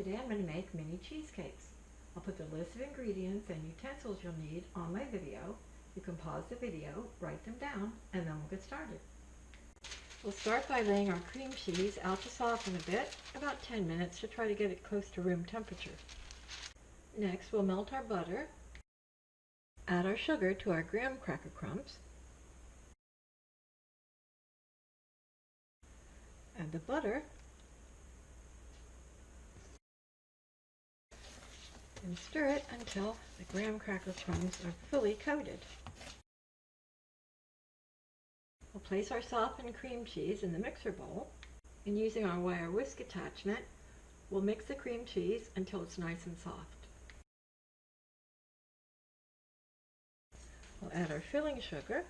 Today I'm going to make mini cheesecakes. I'll put the list of ingredients and utensils you'll need on my video. You can pause the video, write them down, and then we'll get started. We'll start by laying our cream cheese out to soften a bit, about 10 minutes to try to get it close to room temperature. Next we'll melt our butter, add our sugar to our graham cracker crumbs, add the butter, and stir it until the graham cracker crumbs are fully coated. We'll place our softened cream cheese in the mixer bowl, and using our wire whisk attachment, we'll mix the cream cheese until it's nice and soft. We'll add our filling sugar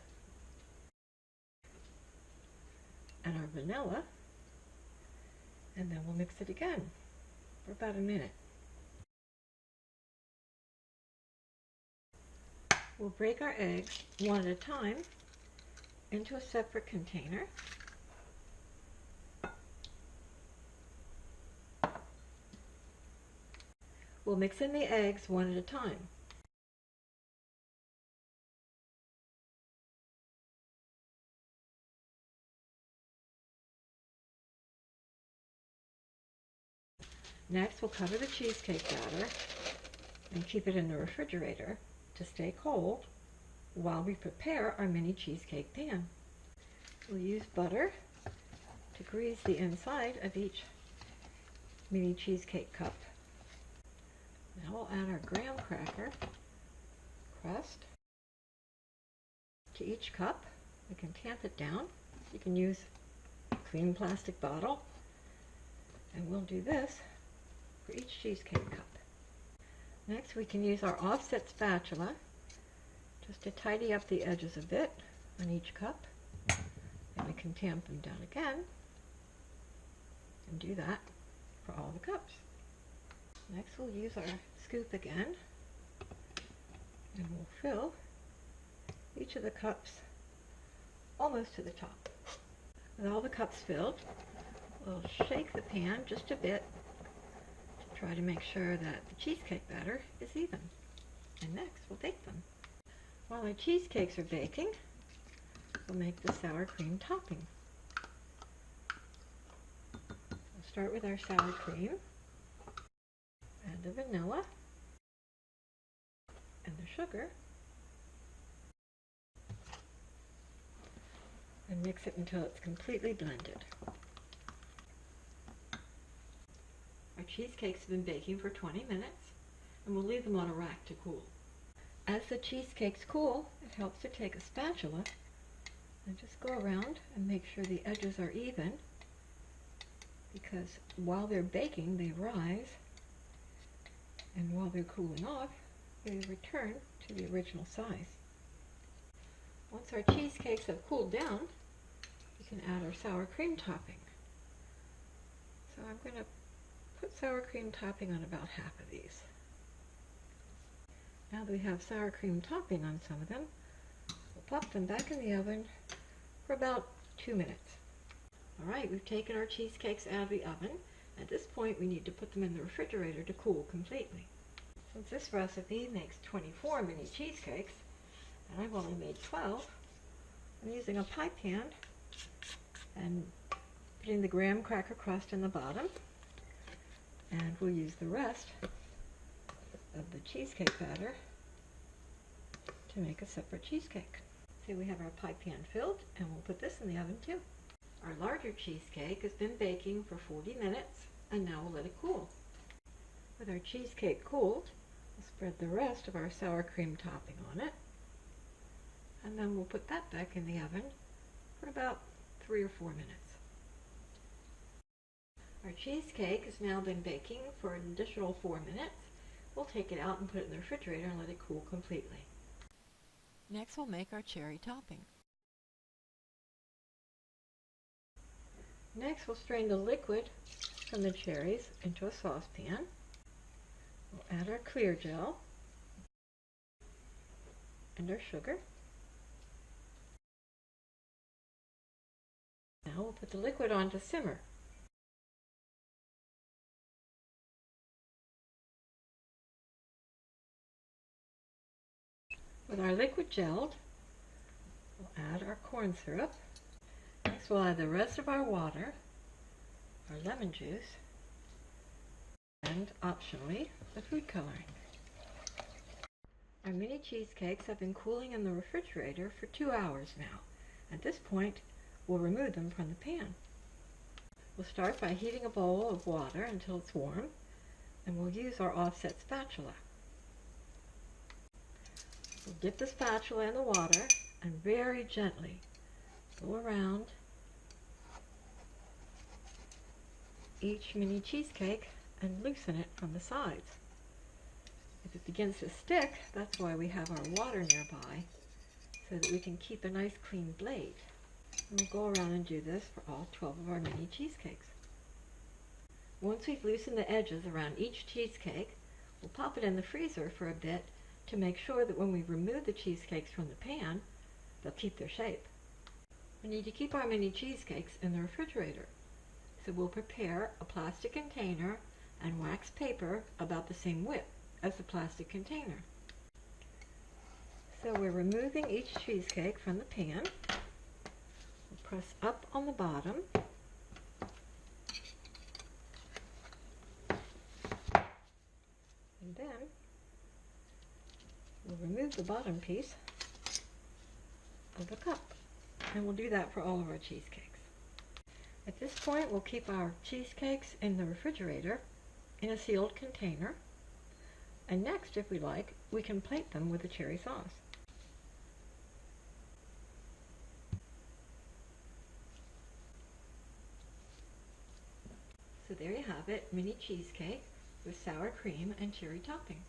and our vanilla, and then we'll mix it again for about a minute. We'll break our eggs one at a time into a separate container. We'll mix in the eggs one at a time. Next, we'll cover the cheesecake batter and keep it in the refrigerator to stay cold while we prepare our mini cheesecake pan. We'll use butter to grease the inside of each mini cheesecake cup. Now we'll add our graham cracker crust to each cup. We can tamp it down. You can use a clean plastic bottle, and we'll do this for each cheesecake cup. Next, we can use our offset spatula just to tidy up the edges a bit on each cup, and we can tamp them down again and do that for all the cups. Next, we'll use our scoop again, and we'll fill each of the cups almost to the top. With all the cups filled, we'll shake the pan just a bit to try to make sure that the cheesecake batter is even. And next, we'll bake them. While our cheesecakes are baking, we'll make the sour cream topping. We'll start with our sour cream, add the vanilla and the sugar, and mix it until it's completely blended. Our cheesecakes have been baking for 20 minutes, and we'll leave them on a rack to cool. As the cheesecakes cool, it helps to take a spatula and just go around and make sure the edges are even, because while they're baking they rise, and while they're cooling off they return to the original size. Once our cheesecakes have cooled down, we can add our sour cream topping. So I'm going to put sour cream topping on about half of these. Now that we have sour cream topping on some of them, we'll pop them back in the oven for about 2 minutes. Alright, we've taken our cheesecakes out of the oven. At this point we need to put them in the refrigerator to cool completely. Since this recipe makes 24 mini cheesecakes, and I've only made 12, I'm using a pie pan and putting the graham cracker crust in the bottom, and we'll use the rest of the cheesecake batter to make a separate cheesecake. So we have our pie pan filled, and we'll put this in the oven too. Our larger cheesecake has been baking for 40 minutes, and now we'll let it cool. With our cheesecake cooled, we'll spread the rest of our sour cream topping on it, and then we'll put that back in the oven for about 3 or 4 minutes. Our cheesecake has now been baking for an additional 4 minutes. We'll take it out and put it in the refrigerator and let it cool completely. Next, we'll make our cherry topping. Next, we'll strain the liquid from the cherries into a saucepan. We'll add our clear gel and our sugar. Now we'll put the liquid on to simmer. With our liquid gelled, we'll add our corn syrup. Next we'll add the rest of our water, our lemon juice, and optionally, the food coloring. Our mini cheesecakes have been cooling in the refrigerator for 2 hours now. At this point, we'll remove them from the pan. We'll start by heating a bowl of water until it's warm, and we'll use our offset spatula. We'll dip the spatula in the water and very gently go around each mini cheesecake and loosen it from the sides. If it begins to stick, that's why we have our water nearby, so that we can keep a nice clean blade. And we'll go around and do this for all 12 of our mini cheesecakes. Once we've loosened the edges around each cheesecake, we'll pop it in the freezer for a bit to make sure that when we remove the cheesecakes from the pan, they'll keep their shape. We need to keep our mini cheesecakes in the refrigerator, so we'll prepare a plastic container and wax paper about the same width as the plastic container. So we're removing each cheesecake from the pan. We'll press up on the bottom, and then we'll remove the bottom piece of the cup, and we'll do that for all of our cheesecakes. At this point, we'll keep our cheesecakes in the refrigerator in a sealed container, and next, if we like, we can plate them with a cherry sauce. So there you have it, mini cheesecake with sour cream and cherry topping.